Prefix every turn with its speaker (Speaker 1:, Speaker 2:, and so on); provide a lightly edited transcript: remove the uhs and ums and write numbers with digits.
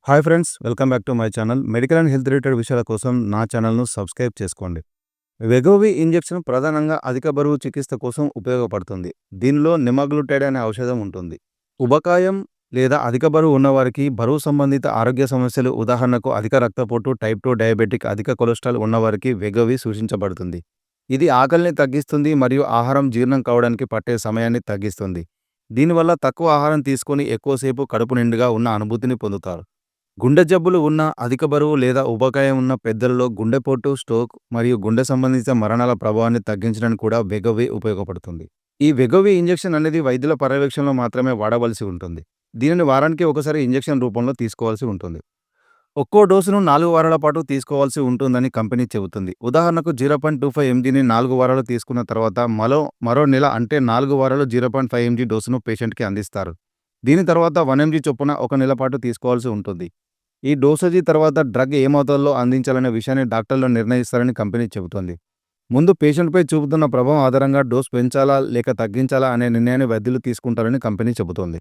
Speaker 1: Hi friends, welcome back to my channel. Medical and health related విషయాల కోసం నా ఛానల్ను సబ్స్క్రైబ్ చేసుకోండి. వెగోవి ఇంజెక్షన్ ప్రధానంగా అధిక బరువు చికిత్స కోసం ఉపయోగపడుతుంది. దీనిలో నిమాగ్లుటైడ్ అనే ఔషధం ఉంటుంది. ఉబకాయం లేదా అధిక బరువు ఉన్నవారికి బరువు సంబంధిత ఆరోగ్య సమస్యలు, ఉదాహరణకు అధిక రక్తపోటు, టైప్ 2 డయాబెటిక్, అధిక కొలెస్ట్రాల్ ఉన్నవారికి వెగోవి సూచించబడుతుంది. ఇది ఆకలిని తగ్గిస్తుంది మరియు ఆహారం జీర్ణం కావడానికి పట్టే సమయాన్ని తగ్గిస్తుంది. దీనివల్ల తక్కువ ఆహారం తీసుకొని ఎక్కువసేపు కడుపు నిండుగా ఉన్న అనుభూతిని పొందుతారు. గుండె జబ్బులు ఉన్న, అధిక బరువు లేదా ఊబకాయం ఉన్న పెద్దలలో గుండెపోటు, స్ట్రోక్ మరియు గుండె సంబంధిత మరణాల ప్రభావాన్ని తగ్గించడానికి కూడా వెగోవి ఉపయోగపడుతుంది. ఈ వెగోవి ఇంజెక్షన్ అనేది వైద్యుల పర్యవేక్షణలో మాత్రమే వాడవలసి ఉంటుంది. దీనిని వారానికి ఒకసారి ఇంజెక్షన్ రూపంలో తీసుకోవాల్సి ఉంటుంది. ఒక్కో డోసును 4 వారాల పాటు తీసుకోవాల్సి ఉంటుందని కంపెనీ చెబుతుంది. ఉదాహరణకు 0.25 ఎంజీని 4 వారాలు తీసుకున్న తర్వాత మరో నెల అంటే 4 వారాలు 0.5 ఎంజీ డోసును పేషెంట్కి అందిస్తారు. దీని తర్వాత 1 ఎంజీ చొప్పున 1 నెల పాటు తీసుకోవాల్సి ఉంటుంది. ఈ డోసేజీ తర్వాత డ్రగ్ ఏ మోతాదులో అందించాలనే విషయాన్ని డాక్టర్లు నిర్ణయిస్తారని కంపెనీ చెబుతోంది. ముందు పేషెంట్పై చూపుతున్న ప్రభావం ఆధారంగా డోస్ పెంచాలా లేక తగ్గించాలా అనే నిర్ణయాన్ని వైద్యులు తీసుకుంటారని కంపెనీ చెబుతోంది.